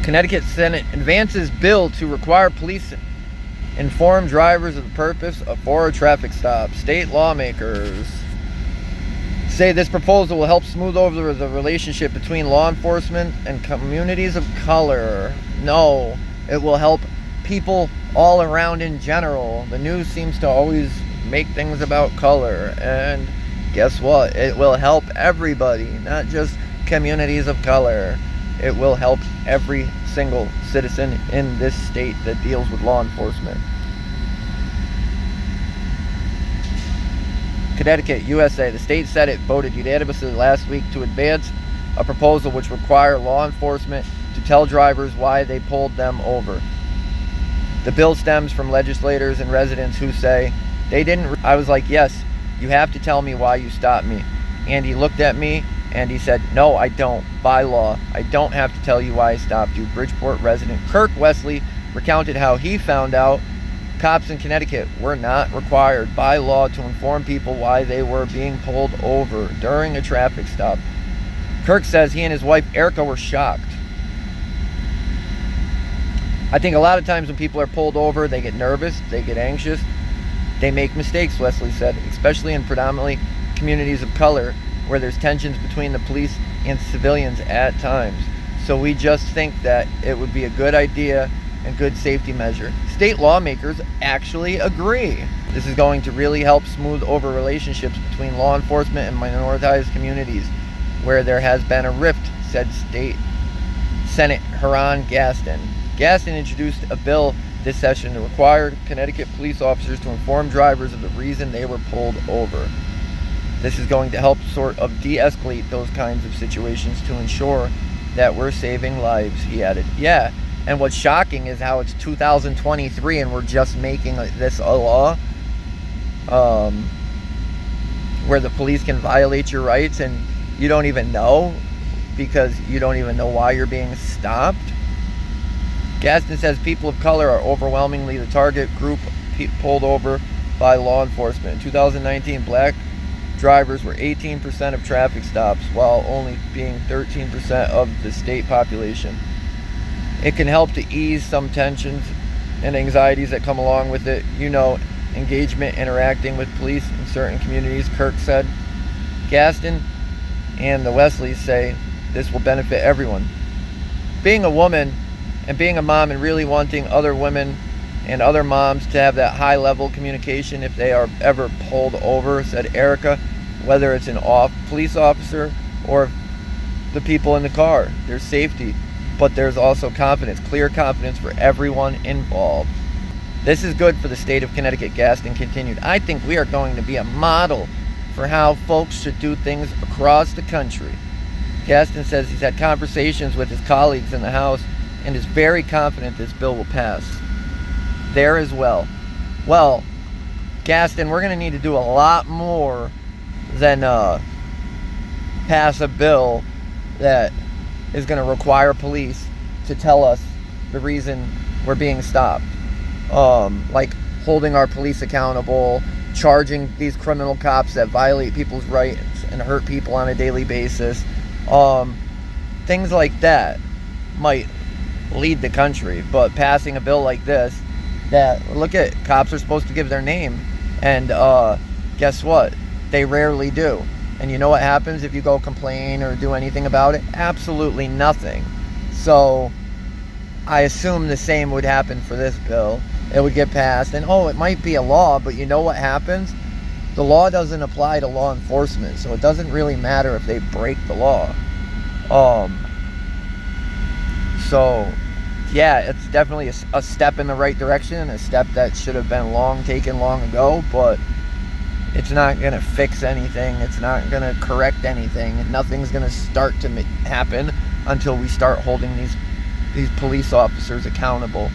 Connecticut Senate advances bill to require police inform drivers of the purpose for a traffic stop. State lawmakers say this proposal will help smooth over the relationship between law enforcement and communities of color. No, it will help people all around in general. The news seems to always make things about color, and guess what? It will help everybody, not just communities of color. It will help every single citizen in this state that deals with law enforcement. Connecticut USA, the state Senate voted unanimously last week to advance a proposal which require law enforcement to tell drivers why they pulled them over. The bill stems from legislators and residents who say they didn't. I was like, yes, you have to tell me why you stopped me. And he looked at me and he said, no, I don't. By law, I don't have to tell you why I stopped you. Bridgeport resident Kirk Wesley recounted how he found out cops in Connecticut were not required by law to inform people why they were being pulled over during a traffic stop. Kirk says he and his wife Erica were shocked. I think a lot of times when people are pulled over, they get nervous, they get anxious, they make mistakes, Wesley said, especially in predominantly communities of color where there's tensions between the police and civilians at times. So we just think that it would be a good idea and good safety measure. State lawmakers actually agree. This is going to really help smooth over relationships between law enforcement and minoritized communities where there has been a rift, said State Senate Haran Gaston. Gaston introduced a bill this session to require Connecticut police officers to inform drivers of the reason they were pulled over. This is going to help sort of de-escalate those kinds of situations to ensure that we're saving lives, he added. Yeah, and what's shocking is how it's 2023 and we're just making this a law where the police can violate your rights and you don't even know because you don't even know why you're being stopped. Gaston says people of color are overwhelmingly the target group pulled over by law enforcement. In 2019, black drivers were 18% of traffic stops, while only being 13% of the state population. It can help to ease some tensions and anxieties that come along with it. You know, engagement, interacting with police in certain communities, Kirk said. Gaston and the Wesleys say this will benefit everyone. Being a woman and being a mom and really wanting other women and other moms to have that high level communication if they are ever pulled over, said Erica, whether it's an police officer or the people in the car. There's safety, but there's also confidence, clear confidence for everyone involved. This is good for the state of Connecticut, Gaston continued. I think we are going to be a model for how folks should do things across the country. Gaston says he's had conversations with his colleagues in the House and is very confident this bill will pass there as well. Well, Gaston, we're going to need to do a lot more than pass a bill that is going to require police to tell us the reason we're being stopped. Like holding our police accountable, charging these criminal cops that violate people's rights and hurt people on a daily basis. Things like that might lead the country, but passing a bill like this that, look at, cops are supposed to give their name, and guess what? They rarely do. And you know what happens if you go complain or do anything about it? Absolutely nothing. So I assume the same would happen for this bill. It would get passed, and it might be a law, but you know what happens? The law doesn't apply to law enforcement, so it doesn't really matter if they break the law. So yeah, it's definitely a step in the right direction, a step that should have been taken long ago, but it's not going to fix anything. It's not going to correct anything. Nothing's going to start to happen until we start holding these police officers accountable.